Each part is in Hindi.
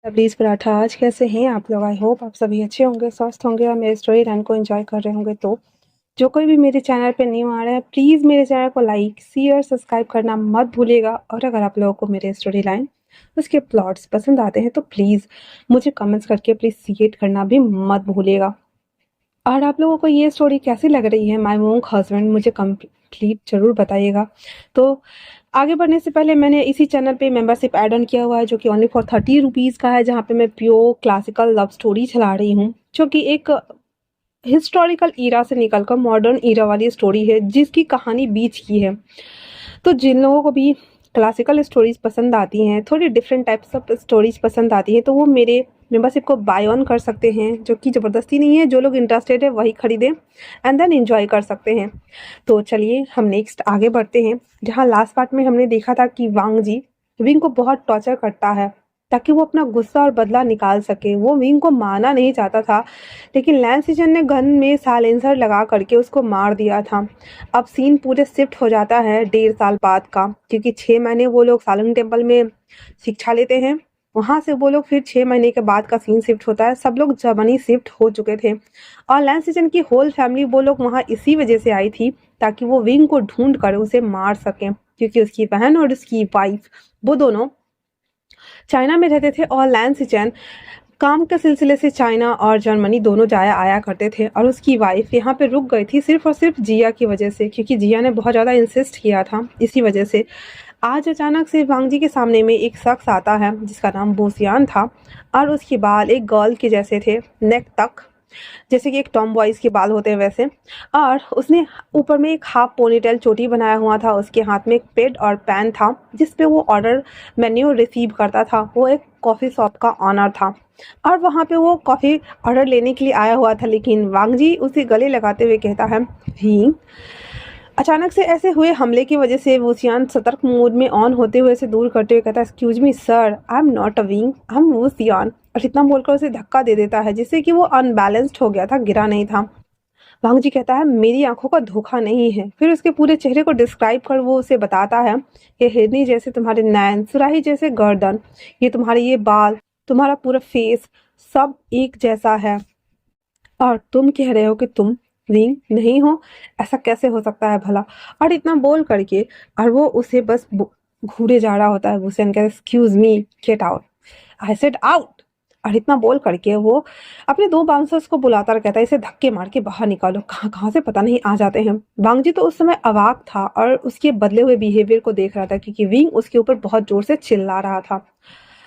प्लीज़ पराठा आज कैसे हैं आप लोग? आई होप आप सभी अच्छे होंगे, स्वस्थ होंगे और मेरे स्टोरी लाइन को एंजॉय कर रहे होंगे। तो जो कोई भी मेरे चैनल पे न्यू आ रहा है, प्लीज़ मेरे चैनल को लाइक, शेयर, सब्सक्राइब करना मत भूलिएगा। और अगर आप लोगों को मेरे स्टोरी लाइन उसके प्लॉट्स पसंद आते हैं तो प्लीज़ मुझे कमेंट्स करके अप्रिशिएट करना भी मत भूलिएगा। और आप लोगों को ये स्टोरी कैसी लग रही है माय मोंक हस्बैंड, मुझे कंप्लीट ज़रूर बताइएगा। तो आगे बढ़ने से पहले मैंने इसी चैनल पे मेंबरशिप ऐड ऑन किया हुआ है जो कि ओनली फॉर 30 रुपीज़ का है, जहाँ पे मैं प्योर क्लासिकल लव स्टोरी चला रही हूँ, जो कि एक हिस्टोरिकल ईरा से निकलकर मॉडर्न ईरा वाली स्टोरी है जिसकी कहानी बीच की है। तो जिन लोगों को भी क्लासिकल स्टोरीज पसंद आती हैं, थोड़ी डिफरेंट टाइप्स ऑफ स्टोरीज पसंद आती हैं, तो वो मेरे मेंबरशिप को बाय ऑन कर सकते हैं, जो कि ज़बरदस्ती नहीं है। जो लोग इंटरेस्टेड है वही खरीदें एंड देन एंजॉय कर सकते हैं। तो चलिए हम नेक्स्ट आगे बढ़ते हैं, जहाँ लास्ट पार्ट में हमने देखा था कि वांग जी विंग को बहुत टॉर्चर करता है ताकि वो अपना गुस्सा और बदला निकाल सके। वो विंग को मारना नहीं चाहता था, लेकिन लैंस सीजन ने गन में साइलेंसर लगा करके उसको मार दिया था। अब सीन पूरे शिफ्ट हो जाता है 1.5 साल बाद का, क्योंकि 6 महीने वो लोग सालंग टेम्पल में शिक्षा लेते हैं। वहाँ से वो लोग फिर 6 महीने के बाद का सीन शिफ्ट होता है। सब लोग जर्मनी शिफ्ट हो चुके थे और लैंस सीजन की होल फैमिली वो लोग वहाँ इसी वजह से आई थी ताकि वो विंग को ढूंढ कर उसे मार सकें, क्योंकि उसकी बहन और उसकी वाइफ वो दोनों चाइना में रहते थे और लैंस सीजन काम के सिलसिले से चाइना और जर्मनी दोनों जाया आया करते थे। और उसकी वाइफ यहाँ पे रुक गई थी सिर्फ और सिर्फ जिया की वजह से, क्योंकि जिया ने बहुत ज़्यादा इंसिस्ट किया था। इसी वजह से आज अचानक से वांग जी के सामने में एक शख्स आता है जिसका नाम बोसियान था, और उसके बाल एक गर्ल के जैसे थे, नेक तक, जैसे कि एक टॉम बॉयज़ के बाल होते हैं वैसे। और उसने ऊपर में एक हाफ पोनीटेल चोटी बनाया हुआ था। उसके हाथ में एक पेड और पैन था जिस पे वो ऑर्डर मेन्यू रिसीव करता था। वो एक कॉफ़ी शॉप का ऑनर था और वहाँ पे वो कॉफ़ी ऑर्डर लेने के लिए आया हुआ था, लेकिन वांग जी उसे गले लगाते हुए कहता है ही। अचानक से ऐसे हुए हमले की वजह से वुसियान सतर्क मूड में ऑन होते हुए उसे दूर करते हुए कहता है, excuse me sir, I am not a wing, I am wusian. और इतना बोलकर उसे धक्का दे देता है जिससे कि वो अनबैलेंस्ड हो गया था, गिरा नहीं था। वांग जी कहता है मेरी आंखों का धोखा नहीं है। फिर उसके पूरे चेहरे को डिस्क्राइब कर वो उसे बताता है कि हिरनी जैसे तुम्हारे नैन, सुराही जैसे गर्दन, ये तुम्हारे ये बाल, तुम्हारा पूरा फेस सब एक जैसा है, और तुम कह रहे हो कि तुम विंग नहीं हो, ऐसा कैसे हो सकता है भला। और इतना बोल करके और वो उसे बस घूरे जा रहा होता है। उसे कहता है excuse me, get out, I said out. और इतना बोल करके वो अपने 2 बाउंसर्स को बुलाता कहता है इसे धक्के मार के बाहर निकालो, कहाँ कहाँ से पता नहीं आ जाते हैं। वांग जी तो उस समय अवाक था और उसके बदले हुए बिहेवियर को देख रहा था, क्योंकि विंग उसके ऊपर बहुत जोर से चिल्ला रहा था।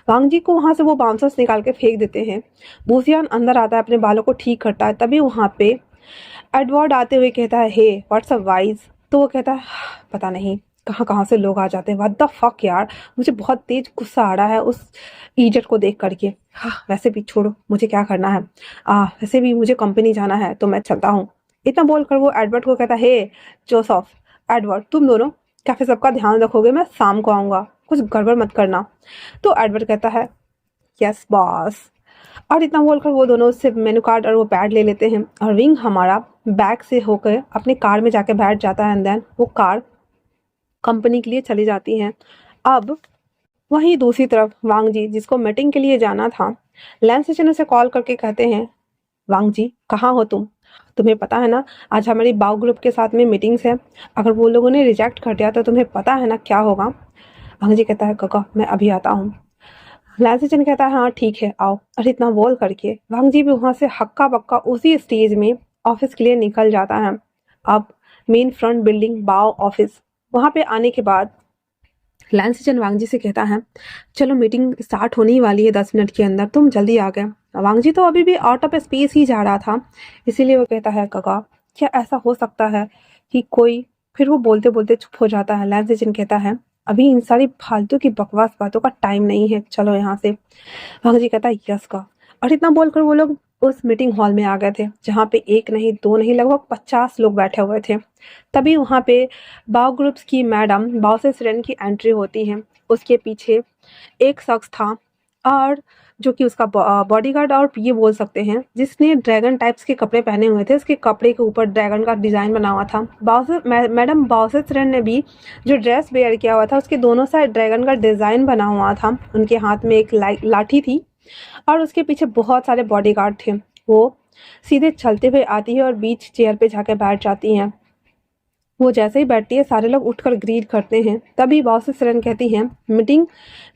वांग जी को वहाँ से वो बाउंसर्स निकाल के फेंक देते हैं। बूसियान अंदर आता है, अपने बालों को ठीक करता है। तभी वहाँ पे एडवर्ड आते हुए कहता है हे व्हाट्स अ वाइज। तो वो कहता है पता नहीं कहाँ कहाँ से लोग आ जाते हैं, व्हाट द फक यार। मुझे बहुत तेज गुस्सा आ रहा है उस इडियट को देख करके। हाँ वैसे भी छोड़ो, मुझे क्या करना है, वैसे भी मुझे कंपनी जाना है तो मैं चलता हूँ। इतना बोलकर वो एडवर्ड को कहता है हे जोसेफ, एडवर्ड, तुम दोनों कैफे सबका ध्यान रखोगे, मैं शाम को आऊँगा, कुछ गड़बड़ मत करना। तो एडवर्ड कहता है यस बॉस। और इतना बोलकर वो दोनों उससे मेनू कार्ड और वो पैड ले लेते हैं और विंग हमारा बैग से होकर अपने कार में जाके बैठ जाता है एंड देन वो कार कंपनी के लिए चली जाती है। अब वहीं दूसरी तरफ वांग जी जिसको मीटिंग के लिए जाना था, लैंस सेशन उसे कॉल करके कहते हैं वांग जी कहाँ हो तुम, तुम्हें पता है ना आज हमारी बाओ ग्रुप के साथ में मीटिंग्स है, अगर वो लोगों ने रिजेक्ट कर दिया तो तुम्हें पता है ना क्या होगा। वांग जी कहता है काका मैं अभी आता हूँ। लालसेचन कहता है हाँ ठीक है आओ। और इतना बोल करके वांग जी भी वहाँ से हक्का बक्का उसी स्टेज में ऑफिस के लिए निकल जाता है। अब मेन फ्रंट बिल्डिंग बाओ ऑफिस, वहाँ पे आने के बाद लालसेचन वांग जी से कहता है चलो मीटिंग स्टार्ट होने ही वाली है 10 मिनट के अंदर, तुम जल्दी आ गए। वांग जी तो अभी भी आउट ऑफ स्पेस ही जा रहा था, इसीलिए वो कहता है काका क्या ऐसा हो सकता है कि कोई, फिर वो बोलते बोलते चुप हो जाता है। लालसेचन कहता है अभी इन सारी फालतू की बकवास बातों का टाइम नहीं है, चलो यहाँ से। वांग जी कहता है यस का। और इतना बोलकर वो लोग उस मीटिंग हॉल में आ गए थे, जहाँ पे एक नहीं दो नहीं लगभग 50 लोग बैठे हुए थे। तभी वहाँ पे बाओ ग्रुप्स की मैडम बाओ से सिरेन की एंट्री होती है। उसके पीछे एक शख्स था और जो कि उसका बॉडीगार्ड और ये बोल सकते हैं, जिसने ड्रैगन टाइप्स के कपड़े पहने हुए थे। उसके कपड़े के ऊपर ड्रैगन का डिज़ाइन बना हुआ था। मैडम बाओसेसरन ने भी जो ड्रेस वेयर किया हुआ था उसके दोनों साइड ड्रैगन का डिज़ाइन बना हुआ था। उनके हाथ में एक लाठी थी और उसके पीछे बहुत सारे बॉडीगार्ड थे। वो सीधे चलते हुए आती है और बीच चेयर पे जाके बैठ जाती हैं। वो जैसे ही बैठती है सारे लोग उठकर ग्रीट करते हैं। तभी बॉस सिरन कहती हैं, मीटिंग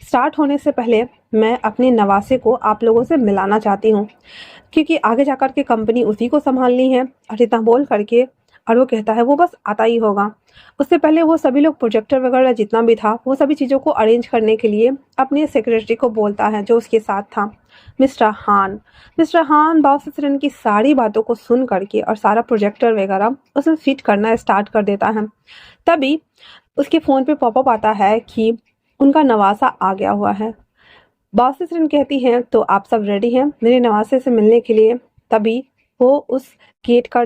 स्टार्ट होने से पहले मैं अपने नवासे को आप लोगों से मिलाना चाहती हूँ, क्योंकि आगे जाकर के कंपनी उसी को संभालनी है। और इतना बोल करके और वो कहता है वो बस आता ही होगा। उससे पहले वो सभी लोग प्रोजेक्टर वगैरह जितना भी था वो सभी चीज़ों को अरेंज करने के लिए अपने सेक्रेटरी को बोलता है जो उसके साथ था, मिस्टर हान। मिस्टर हान बाउसिसरन की सारी बातों को सुन करके और सारा प्रोजेक्टर वगैरह उसमें फिट करना स्टार्ट कर देता है। तभी उसके फ़ोन पे पॉपअप आता है कि उनका नवासा आ गया हुआ है। बाउसिसरन कहती हैं तो आप सब रेडी हैं मेरे नवासे से मिलने के लिए। तभी वो उस गेट का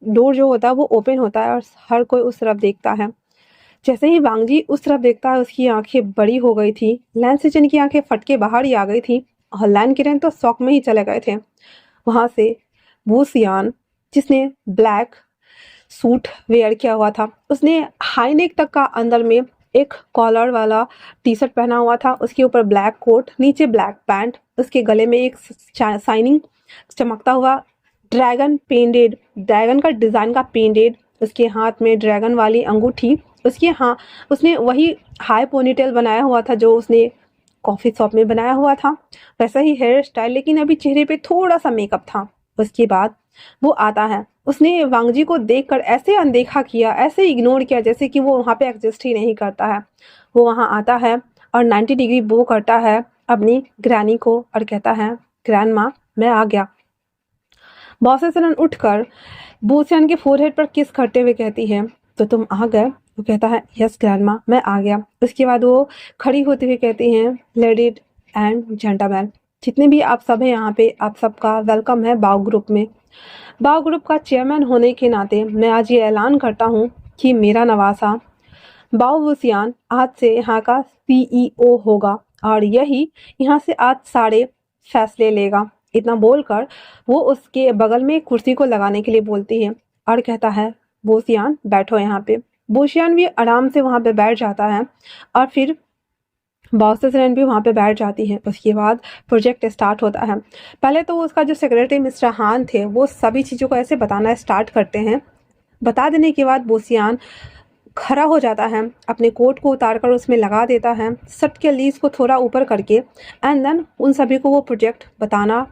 डोर जो होता है वो ओपन होता है और हर कोई उस तरफ देखता है। जैसे ही वांगजी उस तरफ देखता है उसकी आंखें बड़ी हो गई थी। लैन सिचन की आंखें फट के बाहर ही आ गई थी और लैन किरण तो शॉक में ही चले गए थे। वहां से वो सियान जिसने ब्लैक सूट वेयर किया हुआ था, उसने हाई नेक तक का अंदर में एक कॉलर वाला टी शर्ट पहना हुआ था, उसके ऊपर ब्लैक कोट, नीचे ब्लैक पैंट, उसके गले में एक शाइनिंग चमकता हुआ ड्रैगन का डिज़ाइन का पेंडेड, उसके हाथ में ड्रैगन वाली अंगूठी, उसके हाँ उसने वही हाई पोनीटेल बनाया हुआ था जो उसने कॉफ़ी शॉप में बनाया हुआ था, वैसा ही हेयर स्टाइल, लेकिन अभी चेहरे पे थोड़ा सा मेकअप था। उसके बाद वो आता है, उसने वांगजी को देखकर ऐसे अनदेखा किया, ऐसे इग्नोर किया जैसे कि वो वहाँ पे एग्जिस्ट ही नहीं करता है। वो वहाँ आता है और 90 डिग्री बो करता है अपनी ग्रैनी को और कहता है, ग्रैंड माँ मैं आ गया। बॉसेसन उठकर बोसियान के फोरहेड पर किस करते हुए कहती है, तो तुम आ गए? वो कहता है, यस ग्रैंडमा मैं आ गया। उसके बाद वो खड़ी होती हुई कहती हैं, लेडीज एंड जेंटलमैन, जितने भी आप सब हैं यहाँ पे, आप सबका वेलकम है बाओ ग्रुप में। बाओ ग्रुप का चेयरमैन होने के नाते मैं आज ये ऐलान करता हूँ कि मेरा नवासा बाओ वुसियान आज से यहाँ का सीईओ होगा और यही यहाँ से आज सारे फैसले लेगा। इतना बोलकर वो उसके बगल में एक कुर्सी को लगाने के लिए बोलती है और कहता है, बोसियान बैठो यहाँ पे। बोसियान भी आराम से वहाँ पे बैठ जाता है और फिर बॉसेसरन भी वहाँ पे बैठ जाती हैं। उसके बाद प्रोजेक्ट स्टार्ट होता है। पहले तो उसका जो सेक्रेटरी मिस्टर हान थे वो सभी चीज़ों को ऐसे बताना स्टार्ट करते हैं। बता देने के बाद बोसियान खड़ा हो जाता है, अपने कोट को उतारकर उसमें लगा देता है, शर्ट के लीज को थोड़ा ऊपर करके, एंड देन उन सभी को वो प्रोजेक्ट बताना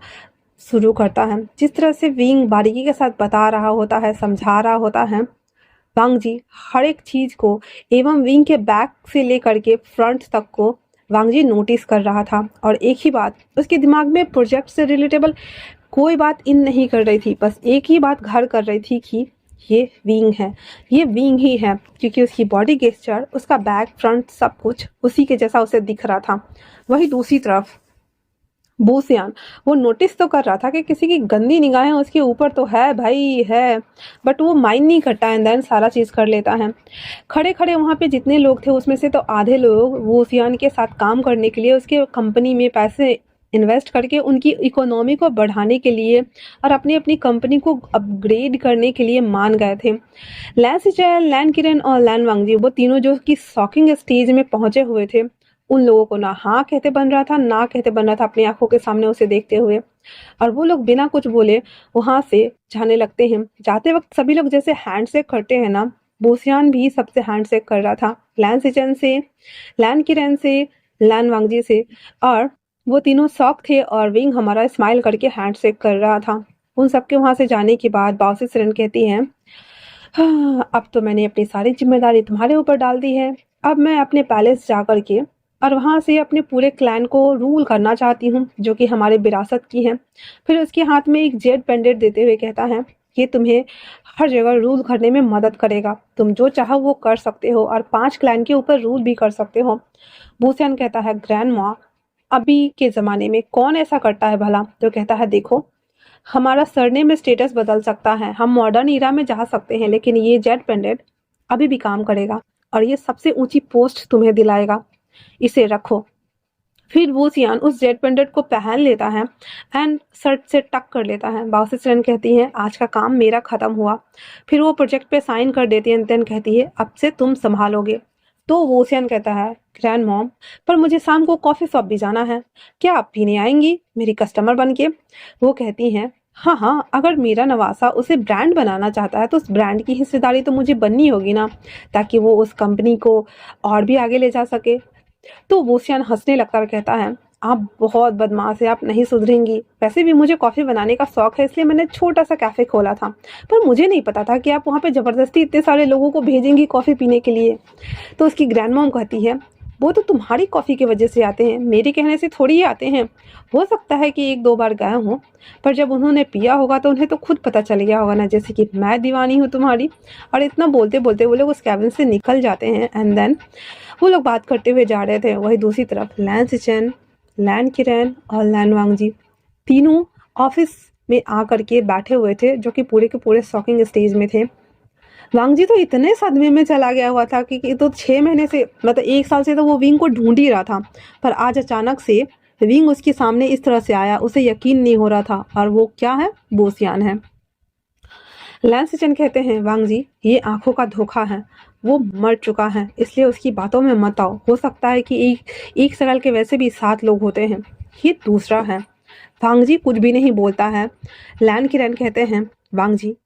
शुरू करता है। जिस तरह से विंग बारीकी के साथ बता रहा होता है, समझा रहा होता है, वांगजी हर एक चीज़ को एवं विंग के बैक से लेकर के फ्रंट तक को वांगजी नोटिस कर रहा था और एक ही बात उसके दिमाग में प्रोजेक्ट से रिलेटेबल कोई बात इन नहीं कर रही थी, बस एक ही बात घर कर रही थी कि ये विंग है, ये विंग ही है, क्योंकि उसकी बॉडी गेस्चर, उसका बैक फ्रंट सब कुछ उसी के जैसा उसे दिख रहा था। वही दूसरी तरफ बोसियान वो नोटिस तो कर रहा था कि किसी की गंदी निगाहें उसके ऊपर तो है भाई है, बट वो माइंड नहीं करता एंड देन सारा चीज़ कर लेता है। खड़े खड़े वहाँ पे जितने लोग थे उसमें से तो आधे लोग बोसियान के साथ काम करने के लिए, उसके कंपनी में पैसे इन्वेस्ट करके उनकी इकोनॉमी को बढ़ाने के लिए और अपनी अपनी कंपनी को अपग्रेड करने के लिए मान गए थे। लैन सिचेल, लैन किरण और लैन वांगजी वो तीनों जो कि शॉकिंग स्टेज में पहुंचे हुए थे, उन लोगों को ना हाँ कहते बन रहा था ना कहते बन रहा था अपनी आंखों के सामने उसे देखते हुए, और वो लोग बिना कुछ बोले वहां से जाने लगते हैं। जाते वक्त सभी लोग जैसे हैंडशेक करते हैं ना, बोसियान भी सबसे हैंडशेक कर रहा था, लैन सिचन से, लैन किरण से, लैन वांगजी से, और वो तीनों शॉक थे और विंग हमारा स्माइल करके हैंडशेक कर रहा था। उन सबके वहां से जाने के बाद बाउसी सिरन कहती हैं, हाँ, अब तो मैंने अपनी सारी जिम्मेदारी तुम्हारे ऊपर डाल दी है। अब मैं अपने पैलेस जा कर के और वहाँ से अपने पूरे क्लैन को रूल करना चाहती हूँ जो कि हमारे विरासत की है। फिर उसके हाथ में एक जेड पेंडेंट देते हुए कहता है, ये तुम्हें हर जगह रूल करने में मदद करेगा, तुम जो चाहो वो कर सकते हो और 5 क्लैन के ऊपर रूल भी कर सकते हो। बूसियान कहता है, ग्रैंड माँ अभी के ज़माने में कौन ऐसा करता है भला? तो कहता है, देखो हमारा सरनेम में स्टेटस बदल सकता है, हम मॉडर्न ईरा में जा सकते हैं, लेकिन ये जेड पेंडेंट अभी भी काम करेगा और ये सबसे ऊंची पोस्ट तुम्हें दिलाएगा, इसे रखो। फिर वो सियान उस जेड पेंडेंट को पहन लेता है एंड शर्ट से टक कर लेता है। बाउसी सिरन कहती है, आज का काम मेरा खत्म हुआ। फिर वो प्रोजेक्ट पे साइन कर देती है, देन कहती है, अब से तुम संभालोगे। तो वोसियान कहता है, ग्रैंड मॉम, पर मुझे शाम को कॉफ़ी शॉप भी जाना है, क्या आप पीने आएंगी मेरी कस्टमर बन के? वो कहती हैं, हाँ हाँ, अगर मेरा नवासा उसे ब्रांड बनाना चाहता है तो उस ब्रांड की हिस्सेदारी तो मुझे बननी होगी ना, ताकि वो उस कंपनी को और भी आगे ले जा सके। तो वोसियान हंसने लगता और कहता है, आप बहुत बदमाश है, आप नहीं सुधरेंगी। वैसे भी मुझे कॉफ़ी बनाने का शौक है, इसलिए मैंने छोटा सा कैफ़े खोला था, पर मुझे नहीं पता था कि आप वहाँ पे ज़बरदस्ती इतने सारे लोगों को भेजेंगी कॉफ़ी पीने के लिए। तो उसकी ग्रैंड मॉम कहती है, वो तो तुम्हारी कॉफ़ी की वजह से आते हैं, मेरे कहने से थोड़ी ही आते हैं। हो सकता है कि एक दो बार गए हों, पर जब उन्होंने पिया होगा तो उन्हें तो खुद पता चल गया होगा ना, जैसे कि मैं दीवानी हूँ तुम्हारी। और इतना बोलते बोलते वो लोग उस कैबिन से निकल जाते हैं। एंड देन वो लोग बात करते हुए जा रहे थे, वही दूसरी तरफ लैन सिचन, लैन किरन और लैन वांगजी तीनों ऑफिस में आ करके बैठे हुए थे, जो कि पूरे के पूरे शॉकिंग स्टेज में थे। वांगजी तो इतने सदमे में चला गया हुआ था कि तो 6 महीने से, मतलब 1 साल से तो वो विंग को ढूंढ ही रहा था, पर आज अचानक से विंग उसके सामने इस तरह से आया, उसे यकीन नहीं हो रहा था। और वो क्या है? बोसियान है। लैंसचन कहते हैं, वांगजी ये आंखों का धोखा है, वो मर चुका है, इसलिए उसकी बातों में मत आओ। हो सकता है कि एक सरल के वैसे भी 7 लोग होते हैं, ये दूसरा है। वांगजी कुछ भी नहीं बोलता है। लैन किरण कहते हैं, वांगजी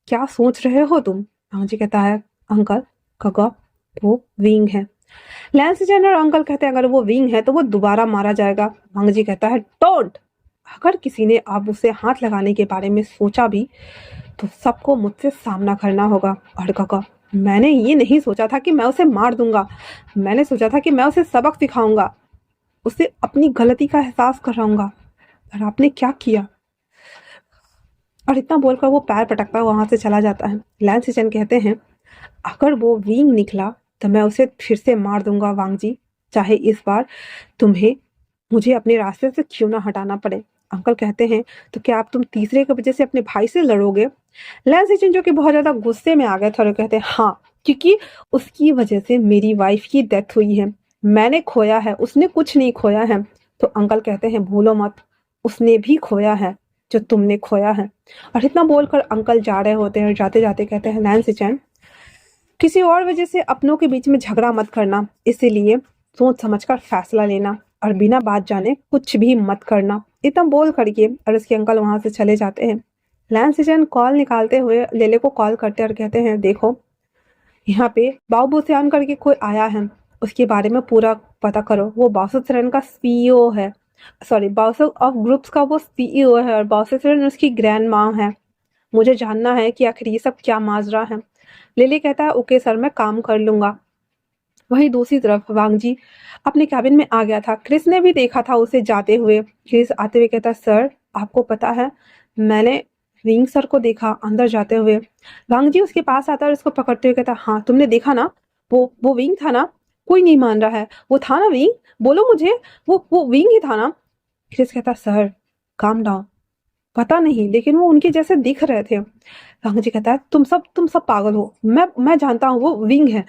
क्या सोच रहे हो तुम? वांगजी कहता है, अंकल कगा वो विंग है। लैंसचन और अंकल कहते हैं, अगर वो विंग है तो वो दोबारा मारा जाएगा। वांगजी कहता है, डोंट, अगर किसी ने अब उसे हाथ लगाने के बारे में सोचा भी तो सबको मुझसे सामना करना होगा। और काका, मैंने ये नहीं सोचा था कि मैं उसे मार दूंगा, मैंने सोचा था कि मैं उसे सबक सिखाऊंगा, उसे अपनी गलती का एहसास कराऊंगा। और आपने क्या किया? और इतना बोलकर वो पैर पटकता वहां से चला जाता है। लैंस सिचन कहते हैं, अगर वो विंग निकला तो मैं उसे फिर से मार दूंगा वांगजी, चाहे इस बार तुम्हें मुझे अपने रास्ते से क्यों ना हटाना पड़े। अंकल कहते हैं, तो क्या आप तुम तीसरे की वजह से अपने भाई से लड़ोगे? लैंस सिचन जो कि बहुत ज्यादा गुस्से में आ गए थे और कहते हैं, हाँ, क्योंकि उसकी वजह से मेरी वाइफ की डेथ हुई है, मैंने खोया है, उसने कुछ नहीं खोया है। तो अंकल कहते हैं, भूलो मत, उसने भी खोया है जो तुमने खोया है। और इतना बोलकर अंकल जा रहे होते हैं, जाते जाते कहते हैं, लैंस सिचन किसी और वजह से अपनों के बीच में झगड़ा मत करना, इसीलिए सोच समझकर फैसला लेना और बिना बात जाने कुछ भी मत करना। इतना बोल करके और उसके अंकल वहां से चले जाते हैं। लैंस सिचन कॉल निकालते हुए लेले को कॉल करते और कहते हैं, देखो यहाँ पे बाबू सियान करके कोई आया है, उसके बारे में पूरा पता करो। वो बासुसरन का सीईओ है, सॉरी बाउस ऑफ ग्रुप्स का वो सीईओ है, और बासुसरन उसकी ग्रैंड माँ है। मुझे जानना है कि आखिर ये सब क्या माजरा है। लिली कहता है, ओके सर, मैं काम कर लूंगा। वहीं दूसरी तरफ वांगजी अपने कैबिन में आ गया था। क्रिस ने भी देखा था उसे जाते हुए। क्रिस आते हुए कहता, सर आपको पता है मैंने विंग सर को देखा अंदर जाते हुए। वांगजी उसके पास आता है और उसको पकड़ते हुए कहता, हाँ तुमने देखा ना, वो विंग था ना? कोई नहीं मान रहा है, वो था ना विंग, बोलो मुझे, वो विंग ही था ना? क्रिस कहता, सर काम डाउन, पता नहीं, लेकिन वो उनके जैसे दिख रहे थे। वांगजी कहता है, तुम सब पागल हो, मैं जानता हूँ वो विंग है।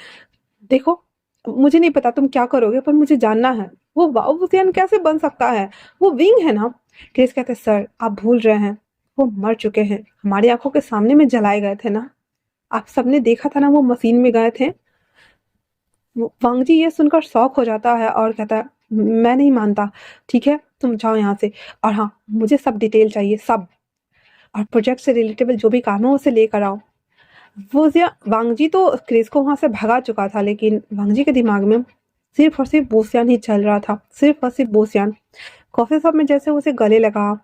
देखो मुझे नहीं पता तुम क्या करोगे, पर मुझे जानना है वो बाबूसियान कैसे बन सकता है, वो विंग है ना? क्रिस कहते, सर आप भूल रहे हैं, वो मर चुके हैं, हमारी आंखों के सामने में जलाए गए थे ना, आप सबने देखा था ना, वो मशीन में गए थे। वांगजी ये सुनकर शौक हो जाता है और कहता है, मैं नहीं मानता, ठीक है तुम जाओ यहाँ से, और हाँ मुझे सब डिटेल चाहिए, सब, और प्रोजेक्ट से रिलेटेबल जो भी काम है उसे लेकर आओ। वांगजी तो क्रिस को वहां से भगा चुका था, लेकिन वांगजी के दिमाग में सिर्फ और सिर्फ बोसियान ही चल रहा था, सिर्फ और सिर्फ बोसियान। कॉफी शॉप में जैसे उसे गले लगा,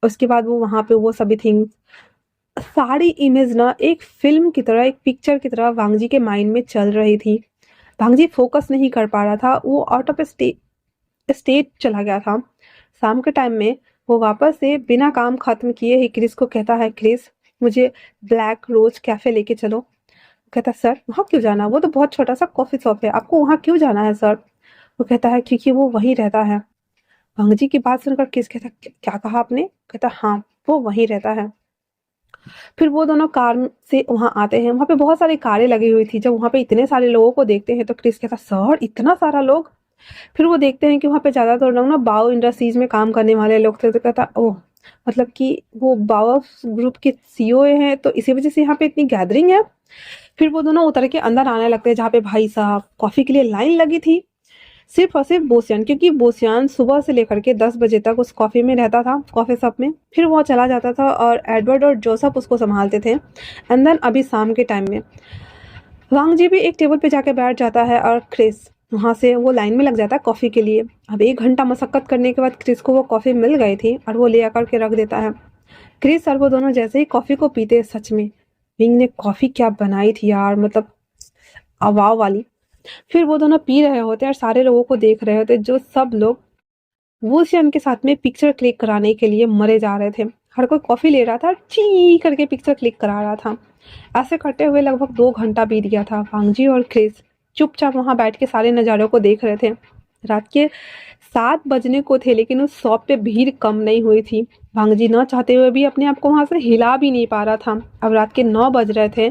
उसके बाद वो वहां पे वो सभी थिंग्स, सारी इमेज ना एक फिल्म की तरह, एक पिक्चर की तरह वांगजी के माइंड में चल रही थी। वांगजी फोकस नहीं कर पा रहा था, वो आउट ऑफ स्टेट चला गया था। शाम के टाइम में वो वापस से बिना काम खत्म किए ही क्रिस को कहता है, क्रिस मुझे ब्लैक रोज कैफे लेके चलो। कहता है, सर वहाँ क्यों जाना, वो तो बहुत छोटा सा कॉफी शॉप है, आपको वहाँ क्यों जाना है सर? वो कहता है, क्योंकि वो वहीं रहता है। वांगजी की बात सुनकर क्रिस कहता, क्या कहा आपने? कहता, हाँ वो वहीं रहता है। फिर वो दोनों कार से वहां आते हैं, वहां पे बहुत सारी कारें लगी हुई थी। जब वहां पे इतने सारे लोगों को देखते हैं तो क्रिस कहता, सर इतना सारा लोग? फिर वो देखते हैं कि वहाँ पे ज़्यादातर लोग ना बाओ इंडस्ट्रीज में काम करने वाले लोग थे। तो कहता, ओह मतलब कि वो बाओ ग्रुप के सीईओ हैं, तो इसी वजह से यहाँ पे इतनी गैदरिंग है। फिर वो दोनों उतर के अंदर आने लगते हैं जहाँ पे भाई साहब कॉफ़ी के लिए लाइन लगी थी, सिर्फ और सिर्फ बोसियान, क्योंकि बोसियान सुबह से लेकर के 10 बजे तक उस कॉफ़ी में रहता था, कॉफ़ी शॉप में। फिर वो चला जाता था और एडवर्ड और जोसेफ उसको संभालते थे। एंड देन अभी शाम के टाइम में वांग जी भी एक टेबल पे जाके बैठ जाता है और क्रिस वहाँ से वो लाइन में लग जाता है कॉफ़ी के लिए। अब 1 घंटा मशक्कत करने के बाद क्रिस को वो कॉफ़ी मिल गई थी और वो ले आकर के रख देता है। क्रिस और वो दोनों जैसे ही कॉफ़ी को पीते हैं, सच में विंग ने कॉफ़ी क्या बनाई थी यार, मतलब वाव वाली। फिर वो दोनों पी रहे होते हैं और सारे लोगों को देख रहे होते हैं, जो सब लोग वुसियन के साथ में पिक्चर क्लिक कराने के लिए मरे जा रहे थे। हर कोई कॉफ़ी ले रहा था और ची करके पिक्चर क्लिक करा रहा था। ऐसे करते हुए लगभग 2 घंटा बीत गया था। वांगजी और क्रिस चुपचाप वहां बैठ के सारे नज़ारों को देख रहे थे। रात के 7 बजने को थे, लेकिन उस शॉप पे भीड़ कम नहीं हुई थी। वांगजी न चाहते हुए भी अपने आप को वहां से हिला भी नहीं पा रहा था। अब रात के 9 बज रहे थे,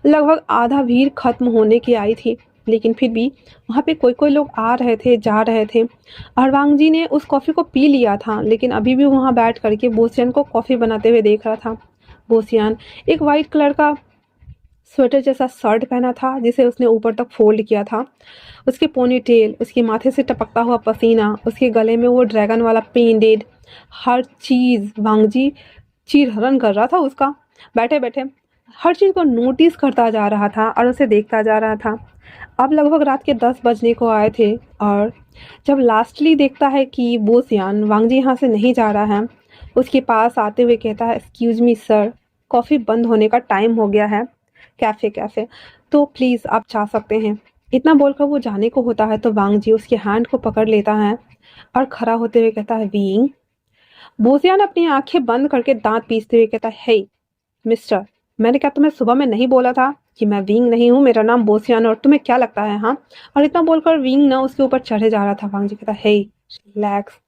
लगभग आधा भीड़ खत्म होने की आई थी, लेकिन फिर भी वहाँ पे कोई कोई लोग आ रहे थे, जा रहे थे। और वांगजी ने उस कॉफ़ी को पी लिया था, लेकिन अभी भी वहाँ बैठ करके बोसियन को कॉफ़ी बनाते हुए देख रहा था। बोसियन एक वाइट कलर का स्वेटर जैसा शर्ट पहना था, जिसे उसने ऊपर तक फोल्ड किया था। उसके पोनी टेल, उसके माथे से टपकता हुआ पसीना, उसके गले में वो ड्रैगन वाला पेंडेड, हर चीज़ वांगजी चीरहरण कर रहा था उसका। बैठे बैठे हर चीज़ को नोटिस करता जा रहा था और उसे देखता जा रहा था। अब लगभग रात के 10 बजने को आए थे और जब लास्टली देखता है कि बोसियान वांगजी यहाँ से नहीं जा रहा है, उसके पास आते हुए कहता है, एक्सक्यूज़ मी सर, कॉफ़ी बंद होने का टाइम हो गया है, कैफ़े कैफ़े, तो प्लीज़ आप जा सकते हैं। इतना बोलकर वो जाने को होता है तो वांगजी उसके हैंड को पकड़ लेता है और खड़ा होते हुए कहता है, विंग। बोसियान अपनी आंखें बंद करके दांत पीसते हुए कहता है, हे मिस्टर, मैंने क्या तुम्हें सुबह में नहीं बोला था कि मैं विंग नहीं हूँ, मेरा नाम बोसियान, और तुम्हें क्या लगता है? हाँ। और इतना बोलकर विंग ना उसके ऊपर चढ़े जा रहा था। वांगजी कहता है, हे रिलैक्स।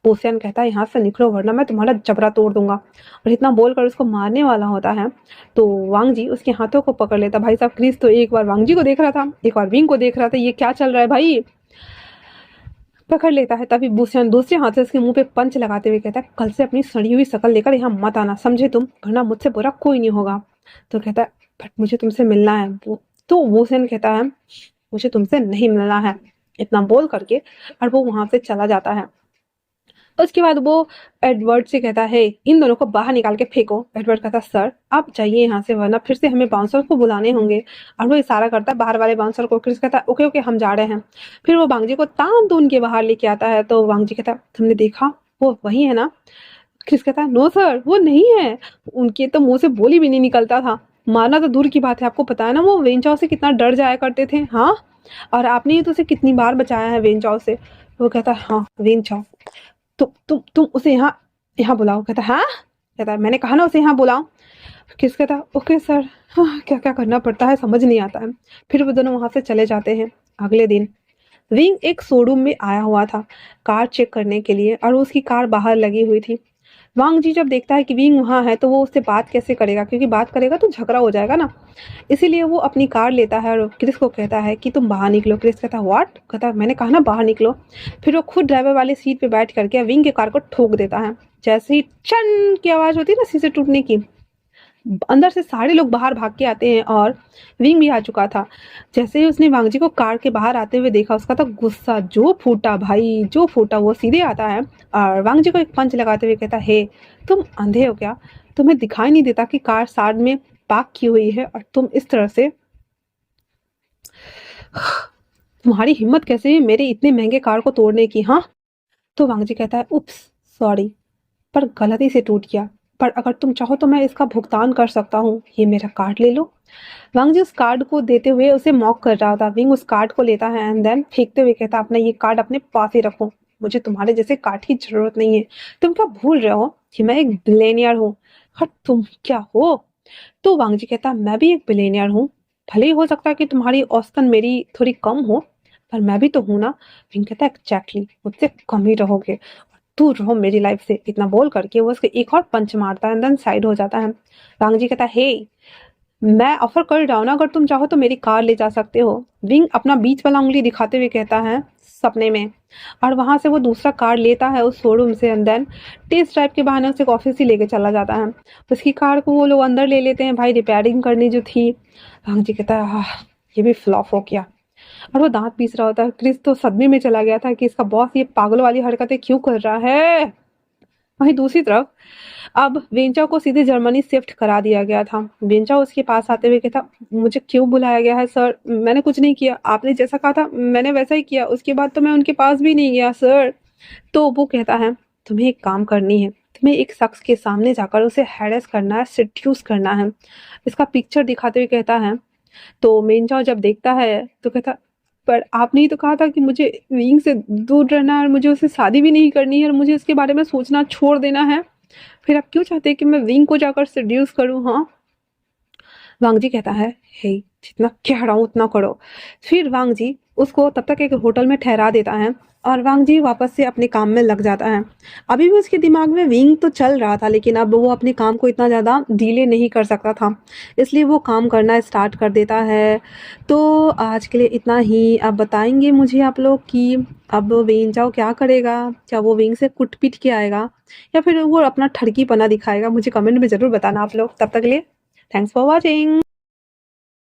बोसियान कहता है, यहाँ से निकलो वरना मैं तुम्हारा जबड़ा तोड़ दूंगा। और इतना बोलकर उसको मारने वाला होता है तो वांगजी उसके हाथों को पकड़ लेता। भाई साहब, क्रिस तो एक बार वांगजी को देख रहा था, एक बार विंग को देख रहा था, ये क्या चल रहा है भाई। पकड़ लेता है। तभी बोसियान दूसरे हाथ से उसके मुंह पे पंच लगाते हुए कहता है, कल से अपनी सड़ी हुई शक्ल लेकर यहाँ मत आना, समझे तुम, वरना मुझसे बुरा कोई नहीं होगा। तो कहता है, बट मुझे तुमसे मिलना है। तो बोसियान कहता है, मुझे तुमसे नहीं मिलना है, इतना बोल करके और वो वहां से चला जाता है। उसके बाद वो एडवर्ड से कहता है, इन दोनों को बाहर निकाल के फेंको। एडवर्ड कहता है, सर आप जाइए यहाँ से, वरना फिर से हमें बाउंसर को बुलाने होंगे। और वो इशारा करता है बाहर वाले बाउंसर को। क्रिस कहता है, ओके ओके हम जा रहे हैं। फिर वो वांगजी को तान तून के बाहर लेके आता है तो वांगजी कहता है, तुमने देखा वो वही है ना? क्रिस कहता है, नो सर वो नहीं है, उनके तो मुंह से बोली भी नहीं निकलता था, मारना तो दूर की बात है, आपको पता है ना वो वेंचाओ से कितना डर जाया करते थे। हाँ, और आपने ही तो उसे कितनी बार बचाया है वेंचाओ से। वो कहता है, हाँ वेंचाओ, तुम उसे यहाँ यहाँ बुलाओ। कहता है, हाँ। कहता है, मैंने कहा ना उसे यहाँ बुलाओ। किस कहता है, ओके सर। हाँ, क्या क्या करना पड़ता है समझ नहीं आता है। फिर वो दोनों वहां से चले जाते हैं। अगले दिन विंग एक शोरूम में आया हुआ था कार चेक करने के लिए, और उसकी कार बाहर लगी हुई थी। वांग जी जब देखता है कि विंग वहां है तो वो उससे बात कैसे करेगा, क्योंकि बात करेगा तो झगड़ा हो जाएगा ना। इसीलिए वो अपनी कार लेता है और क्रिस को कहता है कि तुम बाहर निकलो। क्रिस कहता है, व्हाट? कहता है, मैंने कहा ना बाहर निकलो। फिर वो खुद ड्राइवर वाले सीट पे बैठ करके विंग की कार को ठोक देता है। जैसे ही चन की आवाज होती है ना शीशे टूटने की, अंदर से सारे लोग बाहर भाग के आते हैं और विंग भी आ चुका था। जैसे ही उसने वांगजी को कार के बाहर आते हुए देखा, उसका तो गुस्सा जो फूटा भाई, जो फूटा। वो सीधे आता है और वांगजी को एक पंच लगाते हुए कहता है, हे तुम अंधे हो क्या? तुम्हें दिखाई नहीं देता कि कार साइड में पार्क की हुई है और तुम इस तरह से, तुम्हारी हिम्मत कैसे है मेरे इतने महंगे कार को तोड़ने की? हाँ। तो वांगजी कहता है, उप्स सॉरी, पर गलती से टूट गया, पर अगर तुम चाहो तो मैं इसका भुगतान कर सकता हूँ, ये मेरा कार्ड ले लो। वांगजी उस कार्ड को देते हुए उसे मॉक कर रहा था। विंग उस कार्ड को लेता है एंड देन फेंकते हुए कहता, अपना ये कार्ड अपने पास ही रखो, मुझे तुम्हारे जैसे कार्ड की जरूरत नहीं है। तुम क्या भूल रहे हो कि मैं एक बिलेनियर हूँ? और तुम क्या हो? तो वांगजी कहता, मैं भी एक बिलेनियर हूँ, भले ही हो सकता है कि तुम्हारी औसतन मेरी थोड़ी कम हो, पर मैं भी तो हूँ ना। विंग कहता, एग्जैक्टली, मुझसे कम ही रहोगे, दूर रहो मेरी लाइफ से। इतना बोल करके वो उसके एक और पंच मारता है एंड देन साइड हो जाता है। वांगजी कहता है, हे मैं ऑफर कर रहा हूँ ना, अगर तुम चाहो तो मेरी कार ले जा सकते हो। विंग अपना बीच वाला उंगली दिखाते हुए कहता है सपने में। और वहां से वो दूसरा कार लेता है उस शोरूम से, एंड देन टेस्ट ड्राइव के बहाने उसे ऑफिस ही लेके चला जाता है। उसकी कार को वो लोग अंदर ले लेते हैं भाई, रिपेयरिंग करनी जो थी। भांग जी कहता है ये भी फ्लॉप हो गया। और वो दांत पीस रहा होता है। क्रिस तो सदमे में चला गया था कि इसका बॉस ये पागल वाली हरकतें क्यों कर रहा है। वहीं दूसरी तरफ अब वेंचा को सीधे जर्मनी शिफ्ट करा दिया गया था। वेंचा उसके पास आते हुए कहता मुझे क्यों बुलाया गया है सर, मैंने कुछ नहीं किया, आपने जैसा कहा था मैंने वैसा ही किया, उसके बाद तो मैं उनके पास भी नहीं गया सर। तो वो कहता है तुम्हें एक काम करनी है, तुम्हें एक शख्स के सामने जाकर उसे हैरेस करना है, सेड्यूस करना है। इसका पिक्चर दिखाते हुए कहता है। तो मेनचाओ जब देखता है तो कहता पर आपने ही तो कहा था कि मुझे विंग से दूर रहना है और मुझे उससे शादी भी नहीं करनी है और मुझे इसके बारे में सोचना छोड़ देना है। फिर आप क्यों चाहते हैं कि मैं विंग को जाकर सेड्यूस करूं? हाँ, वांग जी कहता है हे जितना कह रहा हूँ उतना करो। फिर वांग जी उसको तब तक एक होटल में ठहरा देता है और वांग जी वापस से अपने काम में लग जाता है। अभी भी उसके दिमाग में विंग तो चल रहा था, लेकिन अब वो अपने काम को इतना ज़्यादा डिले नहीं कर सकता था, इसलिए वो काम करना स्टार्ट कर देता है। तो आज के लिए इतना ही। अब बताएंगे मुझे आप लोग कि अब वेन चाओ क्या करेगा, क्या वो विंग से कुट पीट के आएगा या फिर वो अपना ठरकीपना दिखाएगा। मुझे कमेंट में ज़रूर बताना आप लोग। तब तक के लिए थैंक्स फॉर वॉचिंग।